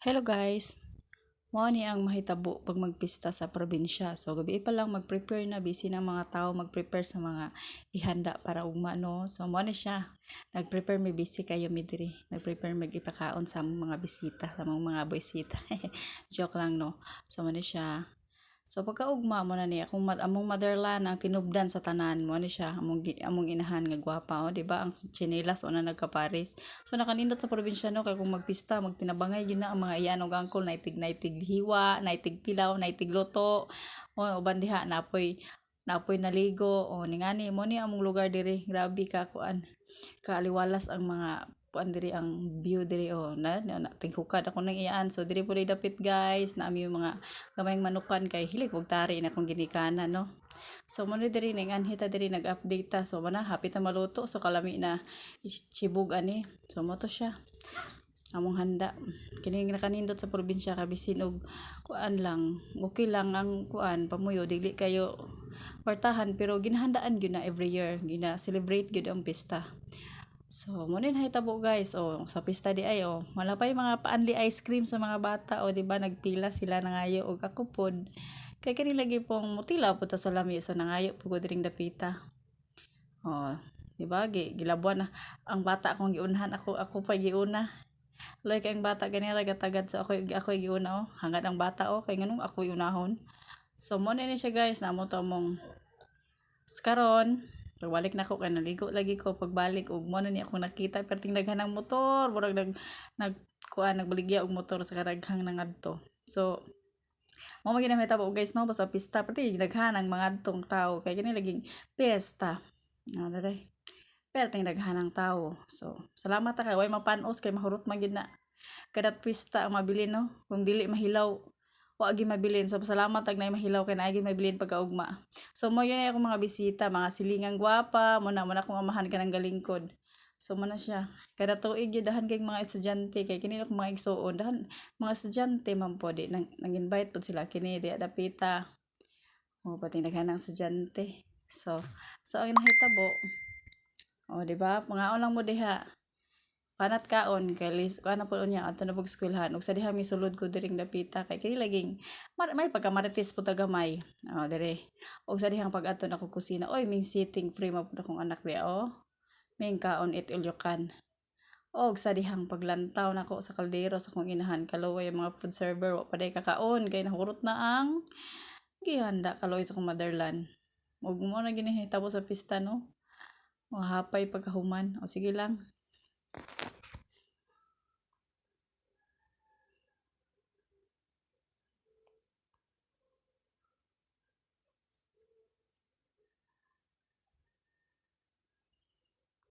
Hello guys! Mao ni ang mahitabo pag magpista sa probinsya. So gabi pa lang mag-prepare na, busy ng mga tao mag-prepare sa mga ihanda para ugma no. So mao ni siya. Nag-prepare may busy kayo mi diri. Nag-prepare magipakaon sa among mga bisita, sa among mga boysita. Joke lang no. So mao ni siya. So pagkaugma mo na niya kung among motherland ang tinubdan sa tanan mo ni siya among inahan nga gwapa di ba ang chinelas o na nagkapares. So nakanindot sa probinsya no kay kung magpista magtinabangay gyud na ang mga iyan og angkol naitig hiwa, naitig tilaw, naitig luto. O uban diha napoy naligo o ningani mo ni among lugar diri grabe ka kuan kaaliwalas ang mga kuan diri ang view diri tingkukad ako nang iyaan so diri po dapit guys na ami mga gamayng manukan kay hilig og tari na akong ginikanan no. So mo diri ning anhita diri nag-update ta so mana hapit na maluto so kalami na chibog ani so mo to siya among handa kini nakanindot sa probinsya kabisin og kuan lang okay lang ang kuan pamuyo dili kayo kwartahan pero ginhandaan gyud na every year gina celebrate gyud ang pista. So mo din hitabo guys sa pista di ay wala pa yung mga paanli ice cream sa mga bata di ba nagpila sila nangayo og ako pod kay kani lagi pong mutila po ta sa lami sa nangayo pud diring dapita. Di ba gilabuan na ang bata akong giunahan ako pa giuna. Like ang bata ganira gatagad so ako giuna hangad ang bata kay nganong ako unahon. So mo ni siya guys namo to mong karon pagbalik na ko kay naligo lagi ko pagbalik ug mo na ni ako nakita perting daghanang motor murag kuan nagbaligya og motor sa kadaghang nangadto. So mo maginamita po guys no basta pista pati daghanang mga adtong tao kay kini laging pesta. Dere perting daghanang tao. So salamat ta kay way mapanos kay mahurot man gid na kadat pista ang mabilin no kung dili mahilaw wa gi mabilin so salamat ag nay mahilaw kay naagi mabilin pagkaugma. So mo yun ako mga bisita mga silingang gwapa mo na kung amahan ka ng galingkod. So mo na siya kada tuig gyud dahan kay mga estudyante kay kini ako mga igsuon dahan mga estudyante man po di nang invite pud sila kini di dapita pati daghanang estudyante. So ang nahitabo di ba mga lang mo diha panat kaon kay lis kana po unya adto na pug eskwelahan ug sa diha mi sulod ko diring dapita kay kini laging may pagkamarites po ta gamay dire ug sa dihang pag adto na ko kusina ming sitting free mo pud akong anak diha ming kaon it ulyokan og sa dihang paglantaw nako sa kaldero sa akong inahan kaluoy ang mga food server wa pa day kakaon kay nahurot na ang gihanda kaluoy sa akong motherland ug mo na ginihitabo sa pista no mahapay pagkahuman sige lang.